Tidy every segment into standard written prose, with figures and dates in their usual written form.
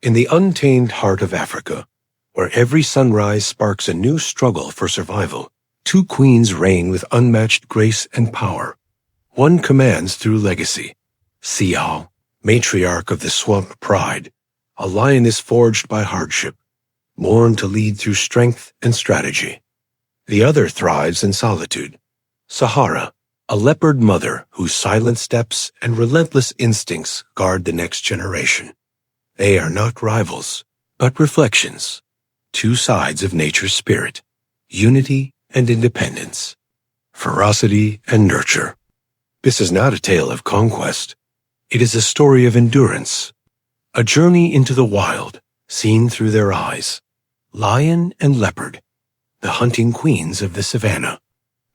In the untamed heart of Africa, where every sunrise sparks a new struggle for survival, two queens reign with unmatched grace and power. One commands through legacy, Sial, matriarch of the swamp pride, a lioness forged by hardship, born to lead through strength and strategy. The other thrives in solitude, Sahara, a leopard mother whose silent steps and relentless instincts guard the next generation. They are not rivals, but reflections, two sides of nature's spirit, unity and independence, ferocity and nurture. This is not a tale of conquest. It is a story of endurance, a journey into the wild, seen through their eyes. Lion and Leopard, the hunting queens of the savannah.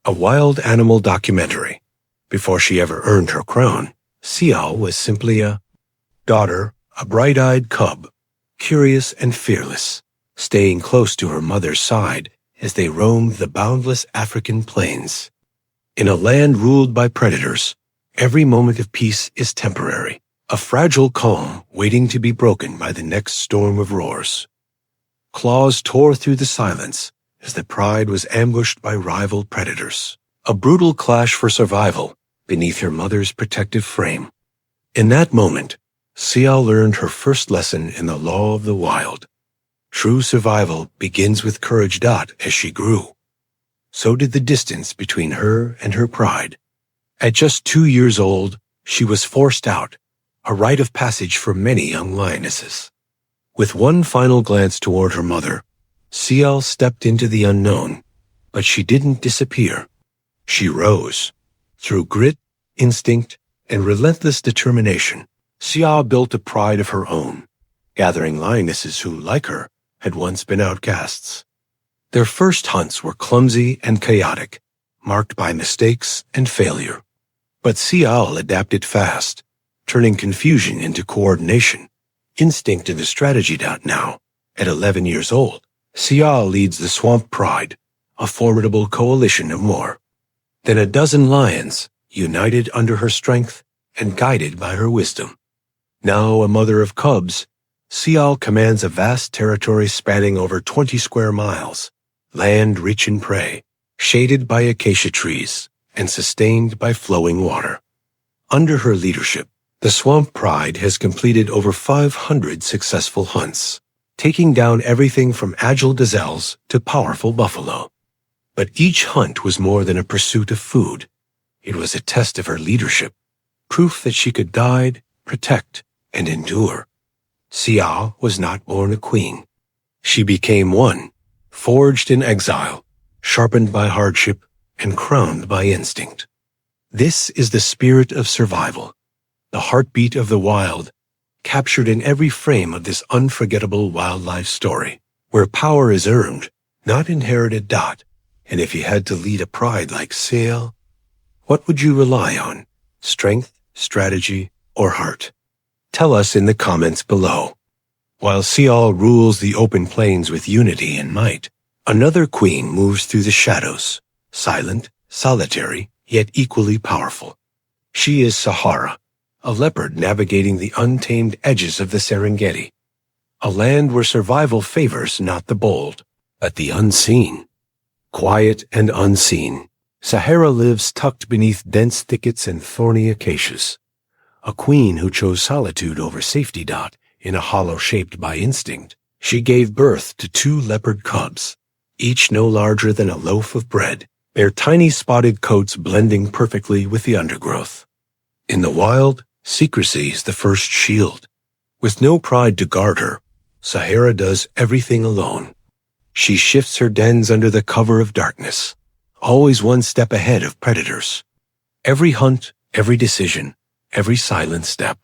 A wild animal documentary. Before she ever earned her crown, Sial was simply a daughter, a bright-eyed cub, curious and fearless, staying close to her mother's side as they roamed the boundless African plains. In a land ruled by predators, every moment of peace is temporary, a fragile calm waiting to be broken by the next storm of roars. Claws tore through the silence as the pride was ambushed by rival predators, a brutal clash for survival beneath her mother's protective frame. In that moment, Sial learned her first lesson in the law of the wild. True survival begins with courage. As she grew, so did the distance between her and her pride. At just 2 years old, she was forced out, a rite of passage for many young lionesses. With one final glance toward her mother, Sial stepped into the unknown, but she didn't disappear. She rose. Through grit, instinct, and relentless determination, Sial built a pride of her own, gathering lionesses who, like her, had once been outcasts. Their first hunts were clumsy and chaotic, marked by mistakes and failure. But Sial adapted fast, turning confusion into coordination, instinct into strategy. Now, at 11 years old, Sial leads the swamp pride, a formidable coalition of more than a dozen lions, united under her strength and guided by her wisdom. Now a mother of cubs, Sial commands a vast territory spanning over 20 square miles, land rich in prey, shaded by acacia trees, and sustained by flowing water. Under her leadership, the swamp pride has completed over 500 successful hunts, taking down everything from agile gazelles to powerful buffalo. But each hunt was more than a pursuit of food. It was a test of her leadership, proof that she could guide, protect, and endure. Sial was not born a queen. She became one, forged in exile, sharpened by hardship, and crowned by instinct. This is the spirit of survival, the heartbeat of the wild, captured in every frame of this unforgettable wildlife story, where power is earned, not inherited. And if you had to lead a pride like Sial, what would you rely on? Strength, strategy, or heart? Tell us in the comments below. While Sial rules the open plains with unity and might, another queen moves through the shadows, silent, solitary, yet equally powerful. She is Sahara, a leopard navigating the untamed edges of the Serengeti, a land where survival favors not the bold, but the unseen. Quiet and unseen, Sahara lives tucked beneath dense thickets and thorny acacias. A queen who chose solitude over safety. In a hollow shaped by instinct, she gave birth to 2 leopard cubs, each no larger than a loaf of bread, their tiny spotted coats blending perfectly with the undergrowth. In the wild, secrecy is the first shield. With no pride to guard her, Sahara does everything alone. She shifts her dens under the cover of darkness, always one step ahead of predators. Every hunt, every decision, every silent step,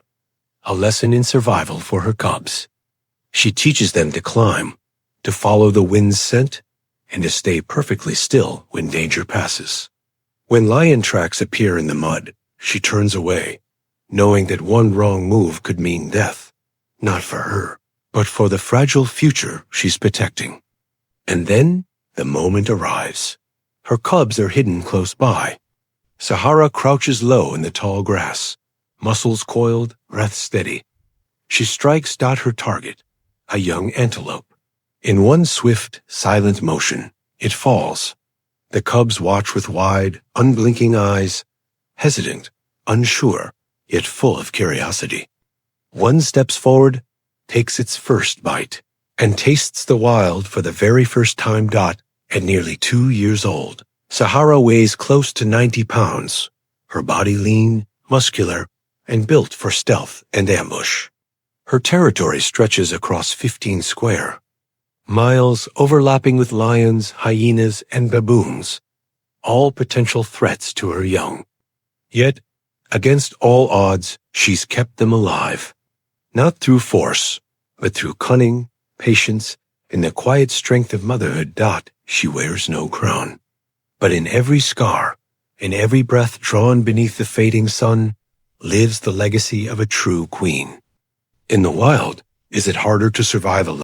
a lesson in survival for her cubs. She teaches them to climb, to follow the wind's scent, and to stay perfectly still when danger passes. When lion tracks appear in the mud, she turns away, knowing that one wrong move could mean death, not for her, but for the fragile future she's protecting. And then the moment arrives. Her cubs are hidden close by. Sahara crouches low in the tall grass, muscles coiled, breath steady. She strikes. Her target, a young antelope. In one swift, silent motion, it falls. The cubs watch with wide, unblinking eyes, hesitant, unsure, yet full of curiosity. One steps forward, takes its first bite, and tastes the wild for the very first time. At nearly 2 years old, Sahara weighs close to 90 pounds, her body lean, muscular, and built for stealth and ambush. Her territory stretches across 15 square miles, overlapping with lions, hyenas, and baboons, all potential threats to her young. Yet, against all odds, she's kept them alive. Not through force, but through cunning, patience, and the quiet strength of motherhood. She wears no crown. But in every scar, in every breath drawn beneath the fading sun, lives the legacy of a true queen. In the wild, is it harder to survive a